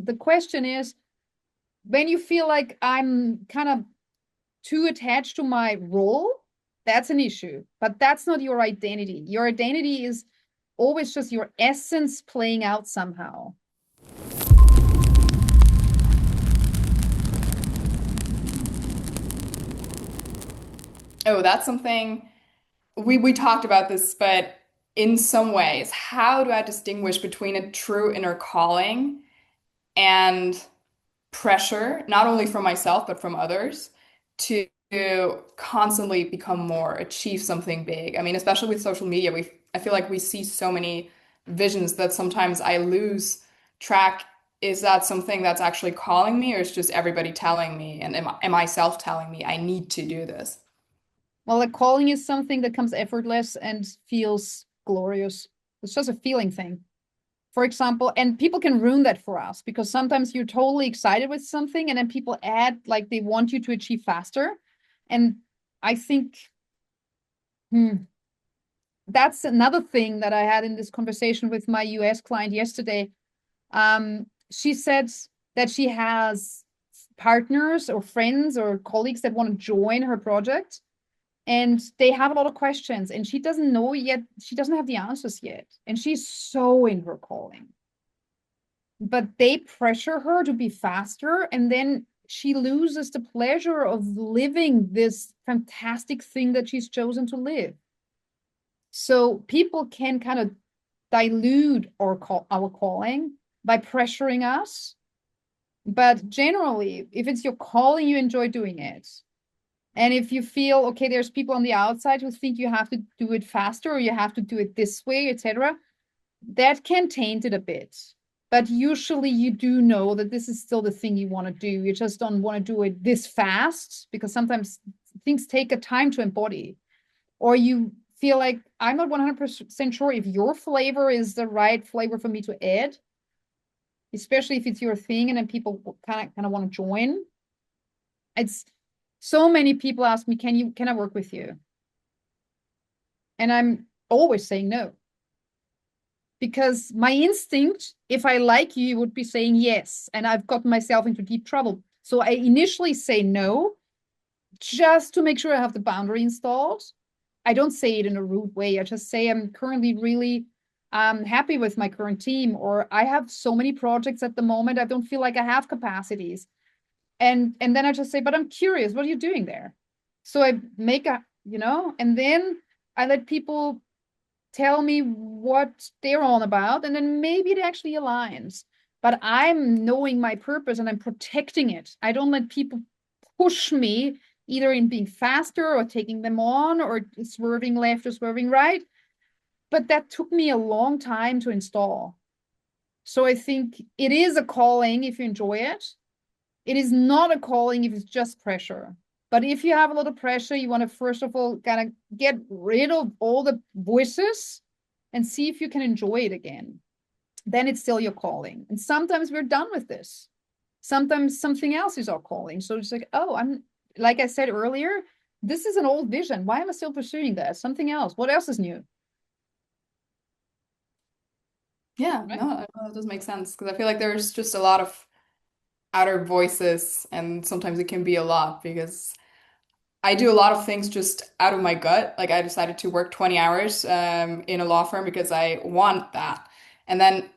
the question is, when you feel like I'm kind of too attached to my role, that's an issue. But that's not your identity. Your identity is always just your essence playing out somehow. Oh, that's something we talked about this, but in some ways, how do I distinguish between a true inner calling and pressure, not only from myself, but from others, to constantly become more, achieve something big? I mean, especially with social media, I feel like we see so many visions that sometimes I lose track. Is that something that's actually calling me, or is just everybody telling me, and am I self-telling me I need to do this? Well, a calling is something that comes effortless and feels glorious. It's just a feeling thing. For example, and people can ruin that for us because sometimes you're totally excited with something and then people add like they want you to achieve faster. And I think that's another thing that I had in this conversation with my US client yesterday. She said that she has partners or friends or colleagues that want to join her project and they have a lot of questions and she doesn't know yet. She doesn't have the answers yet. And she's so in her calling, but they pressure her to be faster. And then she loses the pleasure of living this fantastic thing that she's chosen to live. So people can kind of dilute our calling by pressuring us. But generally, if it's your calling, you enjoy doing it. And if you feel, okay, there's people on the outside who think you have to do it faster or you have to do it this way, etc., that can taint it a bit. But usually you do know that this is still the thing you want to do. You just don't want to do it this fast because sometimes things take a time to embody. Or you feel like, I'm not 100% sure if your flavor is the right flavor for me to add, especially if it's your thing and then people kind of want to join. It's so many people ask me, can I work with you? And I'm always saying no. Because my instinct, if I like you, would be saying yes. And I've gotten myself into deep trouble. So I initially say no, just to make sure I have the boundary installed. I don't say it in a rude way. I just say I'm currently really happy with my current team, or I have so many projects at the moment. I don't feel like I have capacities. And then I just say, but I'm curious, what are you doing there? So I make and then I let people tell me what they're on about, and then maybe it actually aligns. But I'm knowing my purpose and I'm protecting it. I don't let people push me either in being faster or taking them on or swerving left or swerving right. But that took me a long time to install. So I think it is a calling if you enjoy it. It is not a calling if it's just pressure. But if you have a lot of pressure, you want to first of all kind of get rid of all the voices and see if you can enjoy it again. Then it's still your calling. And sometimes we're done with this. Sometimes something else is our calling. So it's like, oh, I'm like I said earlier, this is an old vision. Why am I still pursuing that? Something else. What else is new? Yeah, Right. no, that does make sense because I feel like there's just a lot of outer voices, and sometimes it can be a lot because I do a lot of things just out of my gut. Like I decided to work 20 hours in a law firm because I want that. And then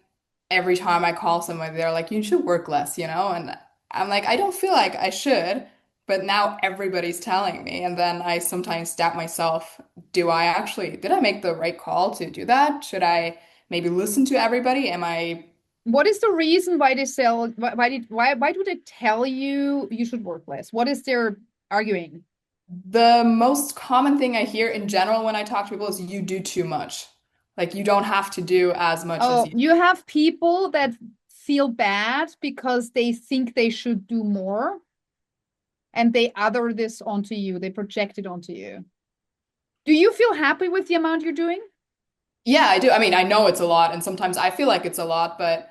every time I call someone, they're like, you should work less, you know? And I'm like, I don't feel like I should, but now everybody's telling me. And then I sometimes doubt myself, did I make the right call to do that? Should I maybe listen to everybody? Am I What is the reason why they sell? Why do they tell you you should work less? What is their arguing? The most common thing I hear in general when I talk to people is you do too much. Like you don't have to do as much as Oh, you. you have people that feel bad because they think they should do more and they other this onto you. They project it onto you. Do you feel happy with the amount you're doing? Yeah, I do. I mean, I know it's a lot, and sometimes I feel like it's a lot, but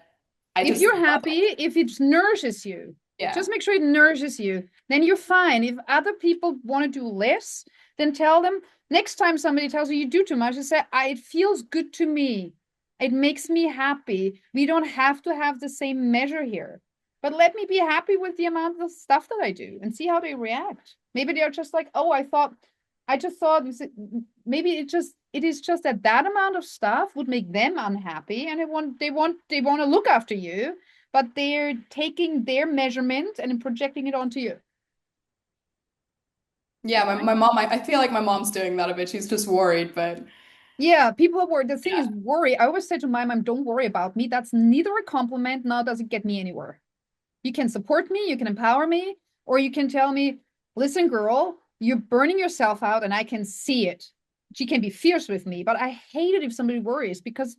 I If just you're love happy, it. if it nourishes you, Yeah. just make sure it nourishes you, then you're fine. If other people want to do less, then tell them next time somebody tells you you do too much, you say, it feels good to me. It makes me happy. We don't have to have the same measure here. But let me be happy with the amount of stuff that I do and see how they react. Maybe they're just like, oh, I just thought maybe it is just that that amount of stuff would make them unhappy and they want to look after you, but they're taking their measurement and projecting it onto you. Yeah, my mom, I feel like my mom's doing that a bit. She's just worried, but Yeah, people are worried. The thing yeah. is worry. I always say to my mom, don't worry about me. That's neither a compliment, nor does it get me anywhere. You can support me, you can empower me, or you can tell me, listen, girl, you're burning yourself out and I can see it. She can be fierce with me, but I hate it if somebody worries because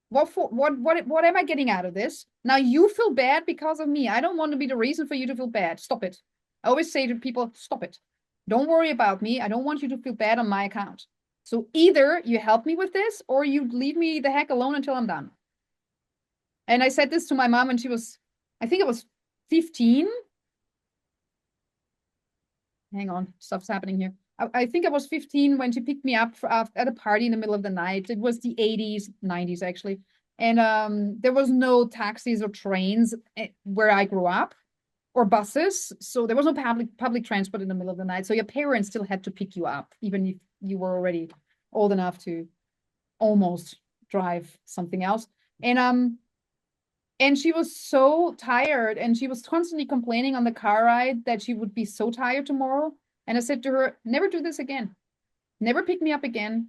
what am I getting out of this? Now you feel bad because of me. I don't want to be the reason for you to feel bad. Stop it. I always say to people, stop it. Don't worry about me. I don't want you to feel bad on my account. So either you help me with this or you leave me the heck alone until I'm done. And I said this to my mom when she was, I think it was 15. Hang on, stuff's happening here. I think I was 15 when she picked me up at a party in the middle of the night. It was the 80s, 90s actually. And there was no taxis or trains where I grew up or buses. So there was no public transport in the middle of the night. So your parents still had to pick you up, even if you were already old enough to almost drive something else. And she was so tired and she was constantly complaining on the car ride that she would be so tired tomorrow. And I said to her, never do this again. Never pick me up again.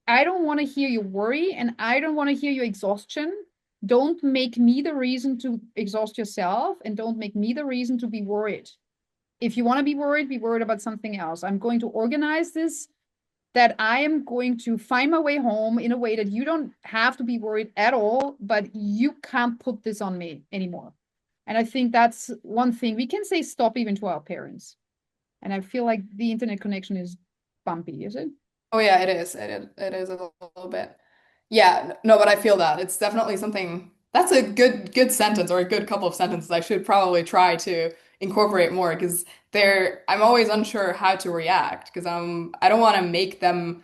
I don't want to hear your worry and I don't want to hear your exhaustion. Don't make me the reason to exhaust yourself and don't make me the reason to be worried. If you want to be worried about something else. I'm going to organize this that I am going to find my way home in a way that you don't have to be worried at all, but you can't put this on me anymore. And I think that's one thing we can say stop even to our parents. And I feel like the internet connection is bumpy, is it? Oh yeah, it is. It is a little bit. Yeah, no, but I feel that. It's definitely something that's a good sentence or a good couple of sentences I should probably try to incorporate more because I'm always unsure how to react because I don't want to make them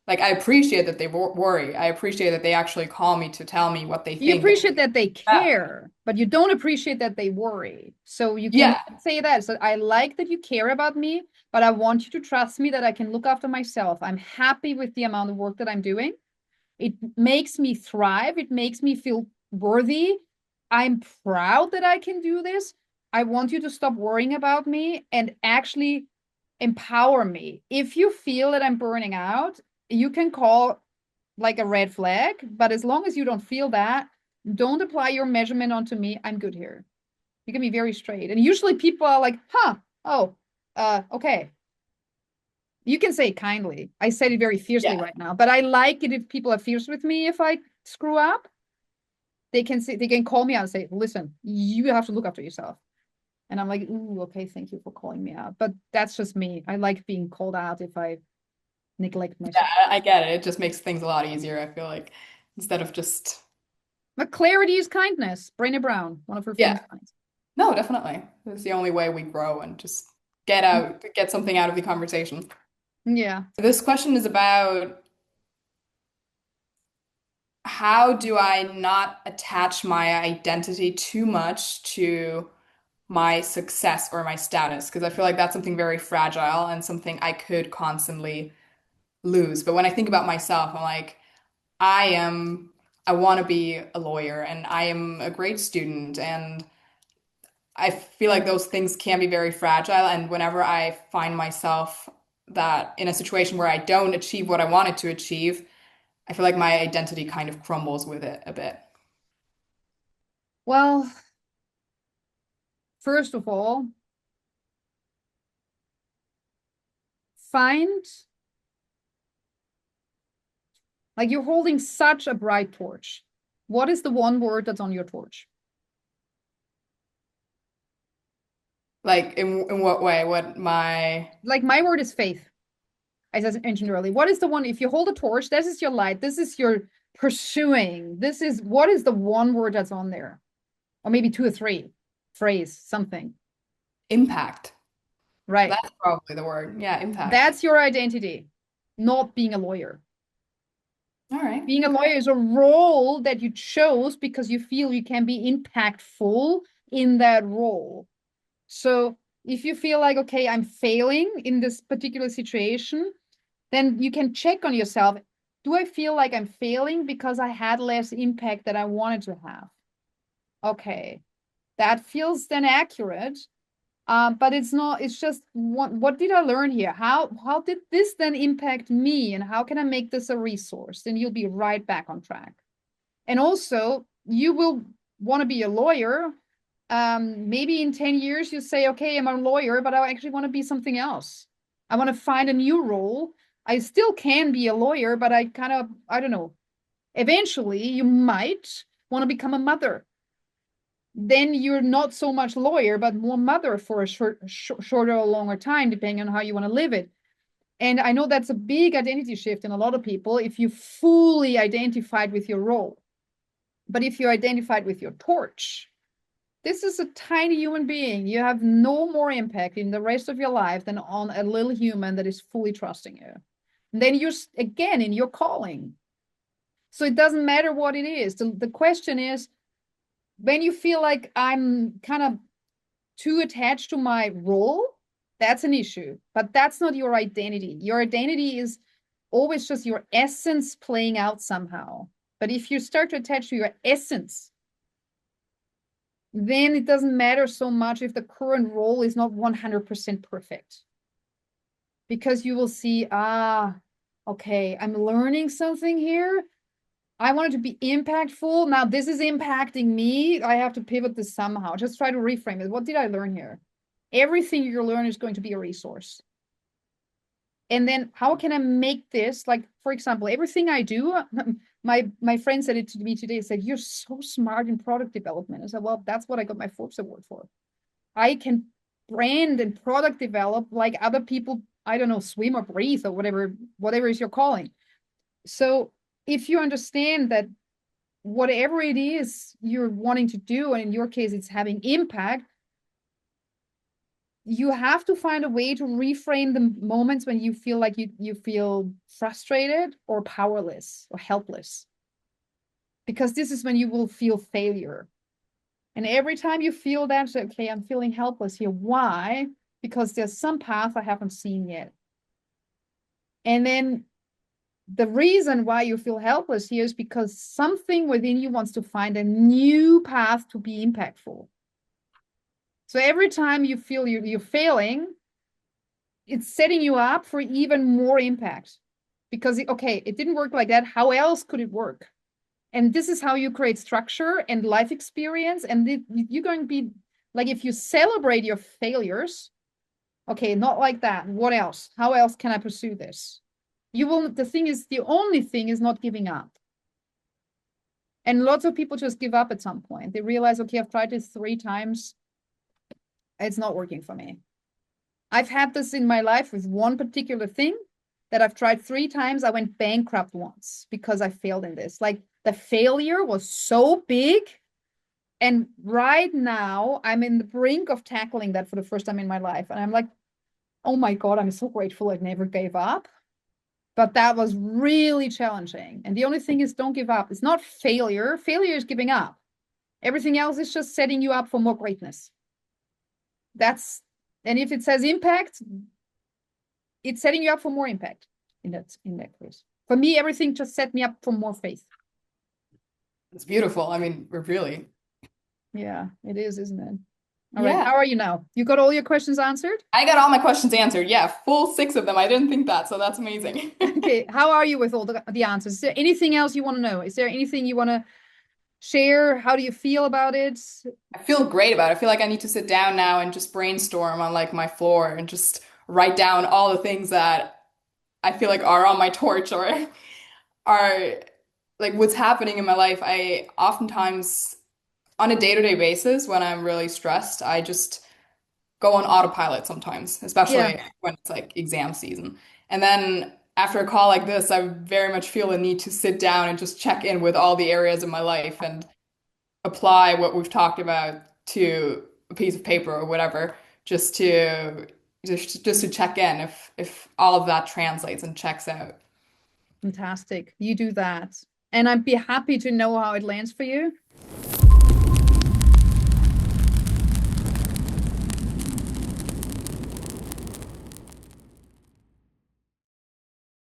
like I appreciate that they worry. I appreciate that they actually call me to tell me what they You think. appreciate that they Yeah. care, but you don't appreciate that they worry. So you can Yeah. say that. So I like that you care about me, but I want you to trust me that I can look after myself. I'm happy with the amount of work that I'm doing. It makes me thrive. It makes me feel worthy. I'm proud that I can do this. I want you to stop worrying about me and actually empower me. If you feel that I'm burning out, you can call like a red flag, but as long as you don't feel that, don't apply your measurement onto me. I'm good here. You can be very straight. And usually people are like, huh, oh, okay. You can say it kindly. I said it very fiercely Yeah. right now, but I like it if people are fierce with me if I screw up. They can call me out and say, listen, you have to look after yourself. And I'm like, ooh, okay, thank you for calling me out. But that's just me. I like being called out if I neglect Yeah, myself. I get it. It just makes things a lot easier, I feel like, instead of just But clarity is kindness. Brené Brown, one of her yeah. famous lines. No, definitely. It's the only way we grow and just get something out of the conversation. Yeah. This question is about how do I not attach my identity too much to my success or my status? Because I feel like that's something very fragile and something I could constantly lose. But when I think about myself, I'm like, I am, I want to be a lawyer and I am a great student. And I feel like those things can be very fragile. And whenever I find myself that in a situation where I don't achieve what I wanted to achieve, I feel like my identity kind of crumbles with it a bit. Well, first of all, find like you're holding such a bright torch. What is the one word that's on your torch? Like in what way? What my Like my word is faith, as I mentioned earlier. What is the one? If you hold a torch, this is your light. This is your pursuing. This is what is the one word that's on there? Or maybe two or three. Phrase, something. impact. Right. That's probably the word. Yeah, impact. That's your identity, not being a lawyer. All right. Being a Okay. lawyer is a role that you chose because you feel you can be impactful in that role. So if you feel like, okay, I'm failing in this particular situation, then you can check on yourself. Do I feel like I'm failing because I had less impact that I wanted to have? Okay, that feels then accurate. But it's not, it's just what did I learn here? How did this then impact me? And how can I make this a resource? Then you'll be right back on track. And also, you will want to be a lawyer. Maybe in 10 years, you say, okay, I'm a lawyer, but I actually want to be something else. I want to find a new role. I still can be a lawyer, but I kind of, I don't know. Eventually, you might want to become a mother. Then you're not so much lawyer, but more mother for a shorter or longer time, depending on how you want to live it. And I know that's a big identity shift in a lot of people if you fully identified with your role. But if you're identified with your torch, this is a tiny human being. You have no more impact in the rest of your life than on a little human that is fully trusting you. And then you're again in your calling. So it doesn't matter what it is. The question is when you feel like I'm kind of too attached to my role, that's an issue. But that's not your identity. Your identity is always just your essence playing out somehow. But if you start to attach to your essence, then it doesn't matter so much if the current role is not 100% perfect. Because you will see, okay, I'm learning something here. I want it to be impactful. Now this is impacting me. I have to pivot this somehow. Just try to reframe it. What did I learn here? Everything you learn is going to be a resource. And then how can I make this, like, for example, everything I do, my friend said it to me today, said, you're so smart in product development. I said, well, that's what I got my Forbes award for. I can brand and product develop like other people, I don't know, swim or breathe or whatever is your calling. So if you understand that whatever it is you're wanting to do, and in your case, it's having impact, you have to find a way to reframe the moments when you feel like you feel frustrated or powerless or helpless. Because this is when you will feel failure. And every time you feel that, say, okay, I'm feeling helpless here. Why? Because there's some path I haven't seen yet. And then the reason why you feel helpless here is because something within you wants to find a new path to be impactful. So every time you feel you're failing, it's setting you up for even more impact. Because, okay, it didn't work like that. How else could it work? And this is how you create structure and life experience. And you're going to be like, if you celebrate your failures, okay, not like that. What else? How else can I pursue this? You will, the thing is, the only thing is not giving up. And lots of people just give up at some point. They realize, okay, I've tried this 3 times. It's not working for me. I've had this in my life with one particular thing that I've tried 3 times. I went bankrupt once because I failed in this. Like the failure was so big. And right now, I'm in the brink of tackling that for the first time in my life. And I'm like, oh my God, I'm so grateful I never gave up. But that was really challenging. And the only thing is, don't give up. It's not failure. Failure is giving up. Everything else is just setting you up for more greatness. And if it says impact, it's setting you up for more impact in that case. For me, everything just set me up for more faith. It's beautiful. I mean, we're really. Yeah, it is, isn't it? All right. Yeah. How are you now? You got all your questions answered? I got all my questions answered. Yeah, full 6 of them. I didn't think that, so that's amazing. Okay. How are you with all the answers? Is there anything else you want to know? Is there anything you want to share? How do you feel about it? I feel great about it. I feel like I need to sit down now and just brainstorm on like my floor and just write down all the things that I feel like are on my torch or are like what's happening in my life. I oftentimes, on a day-to-day basis, when I'm really stressed, I just go on autopilot sometimes, Yeah. especially when it's like exam season. And then after a call like this, I very much feel a need to sit down and just check in with all the areas of my life and apply what we've talked about to a piece of paper or whatever, just to check in if all of that translates and checks out. Fantastic. You do that. And I'd be happy to know how it lands for you.